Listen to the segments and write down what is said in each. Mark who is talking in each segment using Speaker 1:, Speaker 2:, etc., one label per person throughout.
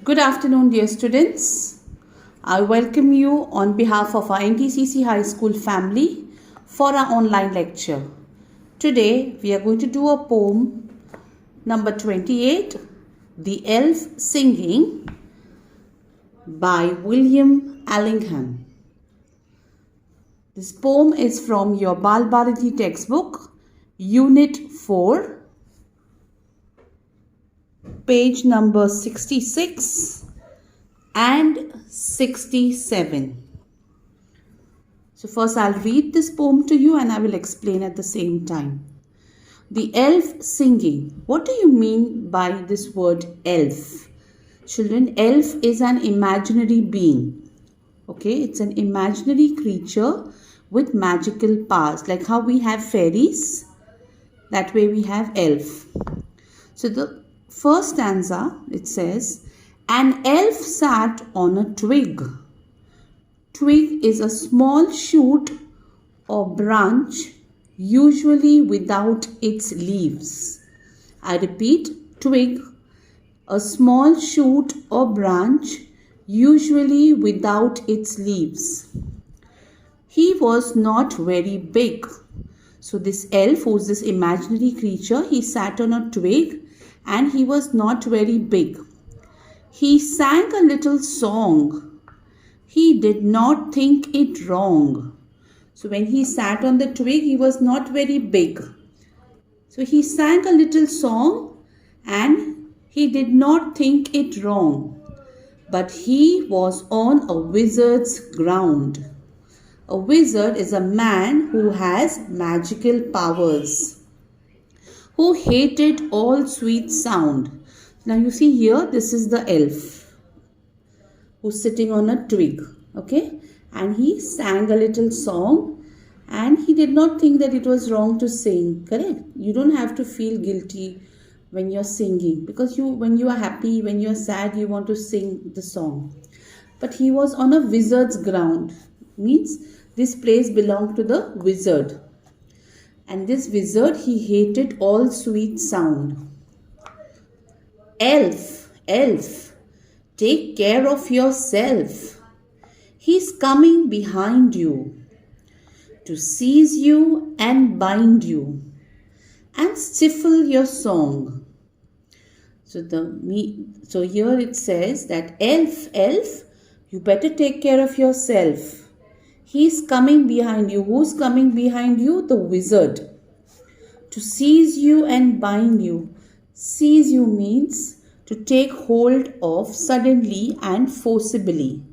Speaker 1: Good afternoon, dear students. I welcome you on behalf of our NTCC High School family for our online lecture. Today, we are going to do a poem number 28, The Elf Singing by William Allingham. This poem is from your Bal Bharati textbook, Unit 4. Page number 66 and 67. So first I'll read this poem to you and I will explain at the same time. The elf singing. What do you mean by this word elf? Children, elf is an imaginary being. Okay, it's an imaginary creature with magical powers. Like how we have fairies, that way we have elf. So the first stanza, it says, an elf sat on a twig. Twig is a small shoot or branch, usually without its leaves. I repeat, twig, a small shoot or branch, usually without its leaves. He was not very big. So this elf, who's this imaginary creature, he sat on a twig and he was not very big. He sang a little song. He did not think it wrong. So when he sat on the twig, he was not very big. So he sang a little song and he did not think it wrong. But he was on a wizard's ground. A wizard is a man who has magical powers, who hated all sweet sound. Now you see here, this is the elf who's sitting on a twig, okay? And he sang a little song and he did not think that it was wrong to sing, correct? You don't have to feel guilty when you're singing because when you are happy, when you're sad, you want to sing the song. But he was on a wizard's ground, means this place belonged to the wizard. And this wizard, he hated all sweet sound. Elf, elf, take care of yourself. He's coming behind you to seize you and bind you and stifle your song. So here it says that elf, elf, you better take care of yourself. He's coming behind you. Who's coming behind you? The wizard. To seize you and bind you. Seize you means to take hold of suddenly and forcibly.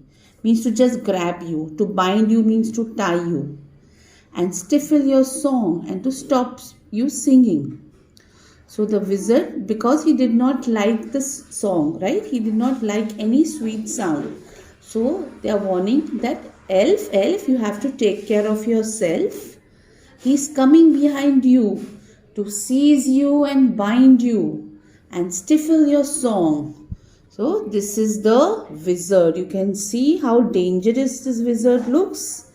Speaker 1: Means to just grab you. To bind you means to tie you. And stifle your song and to stop you singing. So the wizard, because he did not like this song, right? He did not like any sweet sound. So they are warning that elf, elf, you have to take care of yourself. He's coming behind you to seize you and bind you and stifle your song. So this is the wizard. You can see how dangerous this wizard looks,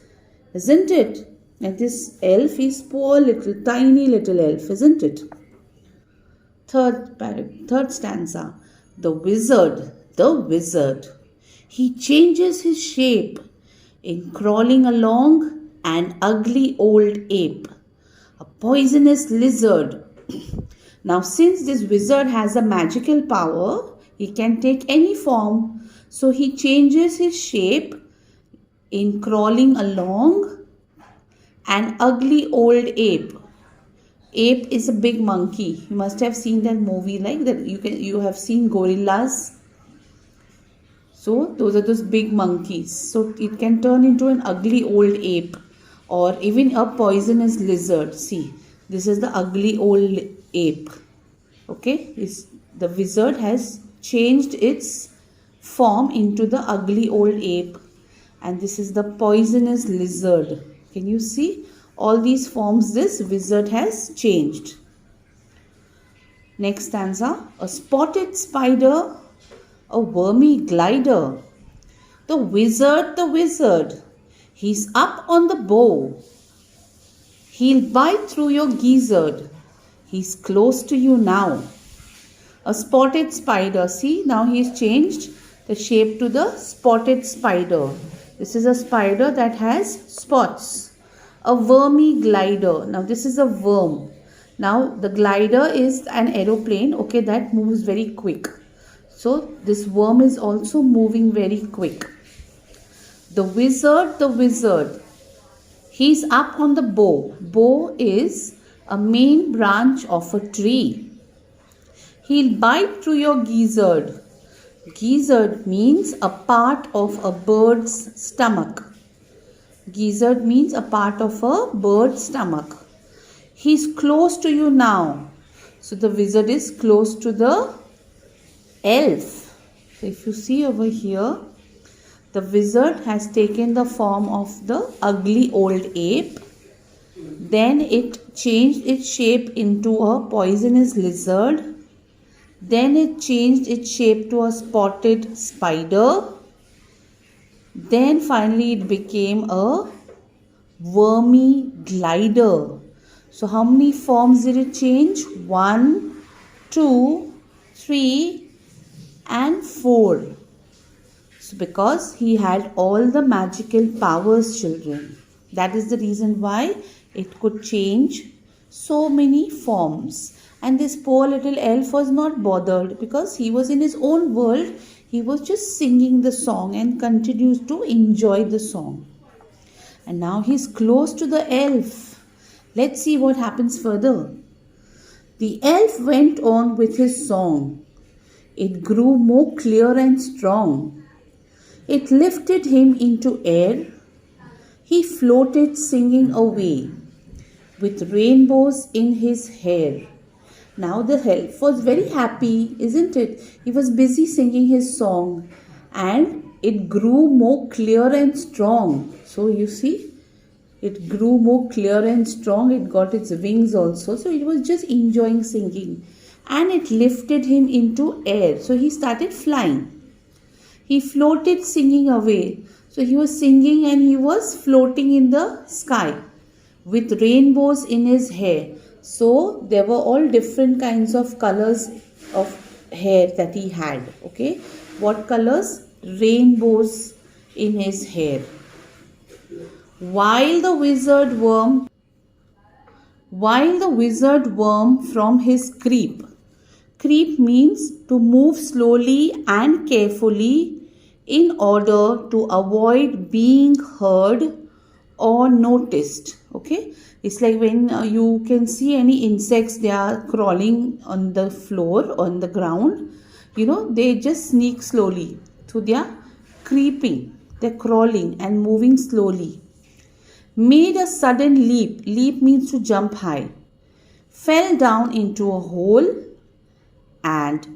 Speaker 1: isn't it? And this elf is poor little, tiny little elf, isn't it? Third stanza. The wizard. He changes his shape in crawling along an ugly old ape, a poisonous lizard. Now since this wizard has a magical power, he can take any form. So he changes his shape in crawling along an ugly old ape. Ape is a big monkey. You must have seen that movie like that. You have seen gorillas. So those are those big monkeys. So it can turn into an ugly old ape or even a poisonous lizard. See, this is the ugly old ape. Okay, the wizard has changed its form into the ugly old ape. And this is the poisonous lizard. Can you see? All these forms this wizard has changed. Next stanza. A spotted spider, a wormy glider. The wizard, he's up on the bow. He'll bite through your gizzard. He's close to you now. A spotted spider. See, now he's changed. the shape to the spotted spider. This is a spider that has spots. A wormy glider. Now this is a worm. Now the glider is an aeroplane, okay, that moves very quick. So this worm is also moving very quick. The wizard, he's up on the bough. Bough is a main branch of a tree. He'll bite through your gizzard. Gizzard means a part of a bird's stomach. Gizzard means a part of a bird's stomach. He's close to you now. So the wizard is close to the elf. So if you see over here, the wizard has taken the form of the ugly old ape. Then it changed its shape into a poisonous lizard. Then it changed its shape to a spotted spider. Then finally it became a wormy glider. So how many forms did it change? 1, 2, 3 and 4. So because he had all the magical powers, children. That is the reason why it could change so many forms. And this poor little elf was not bothered because he was in his own world. He was just singing the song and continues to enjoy the song. And now he's close to the elf. Let's see what happens further. The elf went on with his song. It grew more clear and strong. It lifted him into air. He floated singing away with rainbows in his hair. Now the elf was very happy, isn't it? He was busy singing his song and it grew more clear and strong. So you see, it grew more clear and strong. It got its wings also. So it was just enjoying singing. And it lifted him into air. So he started flying. He floated singing away. So he was singing and he was floating in the sky with rainbows in his hair. So there were all different kinds of colors of hair that he had. Okay. What colors? Rainbows in his hair. While the wizard worm from his creep. Creep means to move slowly and carefully in order to avoid being heard or noticed. Okay. It's like when you can see any insects, they are crawling on the floor, on the ground. You know, they just sneak slowly. So they are creeping, they're crawling and moving slowly. Made a sudden leap. Leap means to jump high. Fell down into a hole and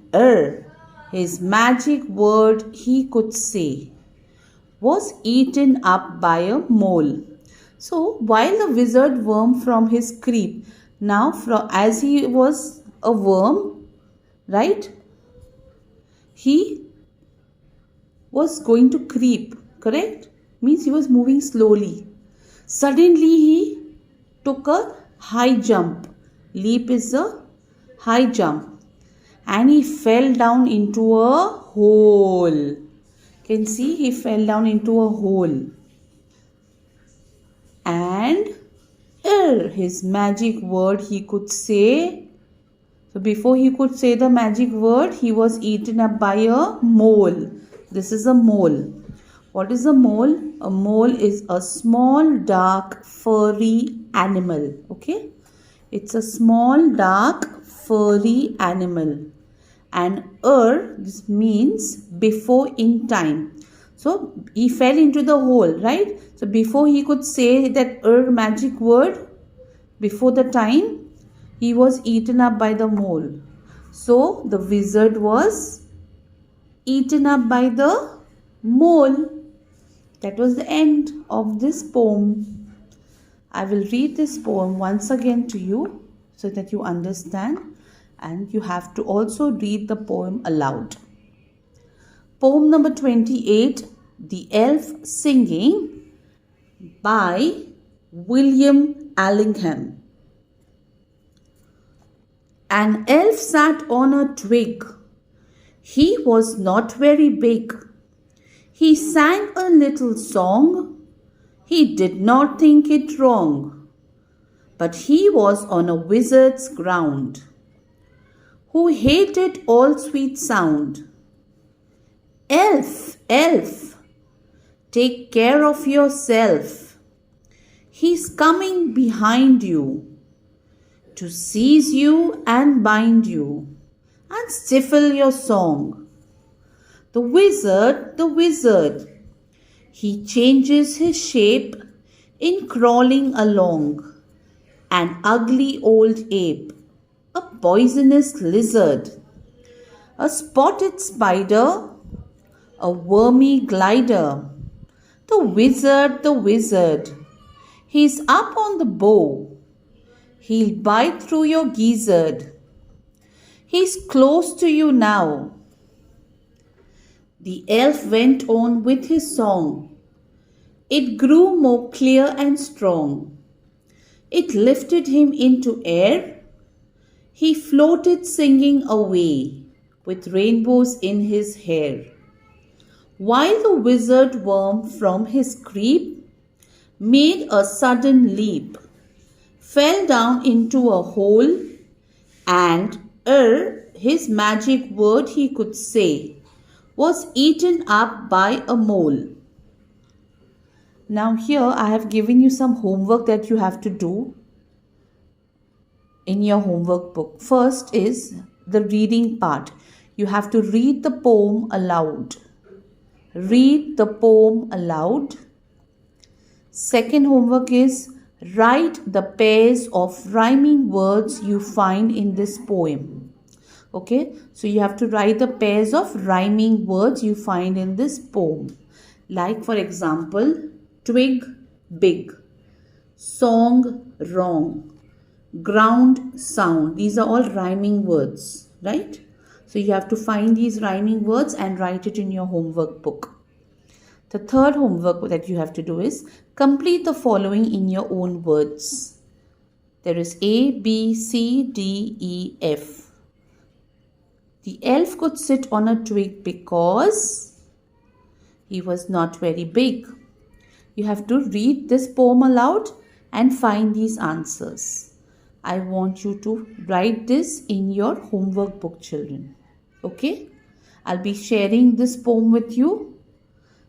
Speaker 1: his magic word he could say was eaten up by a mole. So while the wizard worm from his creep, now as he was a worm, right, he was going to creep, correct? Means he was moving slowly. Suddenly he took a high jump. Leap is a high jump. And he fell down into a hole. Can see he fell down into a hole. And his magic word he could say. So before he could say the magic word, he was eaten up by a mole. This is a mole. What is a mole? A mole is a small, dark, furry animal. Okay? It's a small, dark, furry animal. And this means before in time. So he fell into the hole, right? So before he could say that magic word, before the time, he was eaten up by the mole. So the wizard was eaten up by the mole. That was the end of this poem. I will read this poem once again to you so that you understand, and you have to also read the poem aloud. Poem number 28, The Elf Singing by William Allingham. An elf sat on a twig. He was not very big. He sang a little song. He did not think it wrong. But he was on a wizard's ground, who hated all sweet sound. Elf, elf, take care of yourself. He's coming behind you to seize you and bind you and stifle your song. The wizard, he changes his shape in crawling along. An ugly old ape, a poisonous lizard, a spotted spider, a wormy glider. The wizard, he's up on the bow. He'll bite through your gizzard. He's close to you now. The elf went on with his song. It grew more clear and strong. It lifted him into air. He floated singing away with rainbows in his hair. While the wizard worm from his creep made a sudden leap, fell down into a hole, and ere his magic word he could say, was eaten up by a mole. Now here I have given you some homework that you have to do in your homework book. First is the reading part. You have to read the poem aloud. Read the poem aloud. Second homework is write the pairs of rhyming words you find in this poem. Okay, so you have to write the pairs of rhyming words you find in this poem. Like for example, twig, big, song, wrong, ground, sound. These are all rhyming words, right? So you have to find these rhyming words and write it in your homework book. The third homework that you have to do is complete the following in your own words. There is A, B, C, D, E, F. The elf could sit on a twig because he was not very big. You have to read this poem aloud and find these answers. I want you to write this in your homework book, children. Okay? I'll be sharing this poem with you.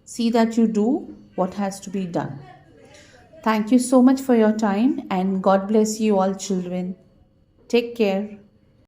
Speaker 1: See that you do what has to be done. Thank you so much for your time and God bless you all, children. Take care.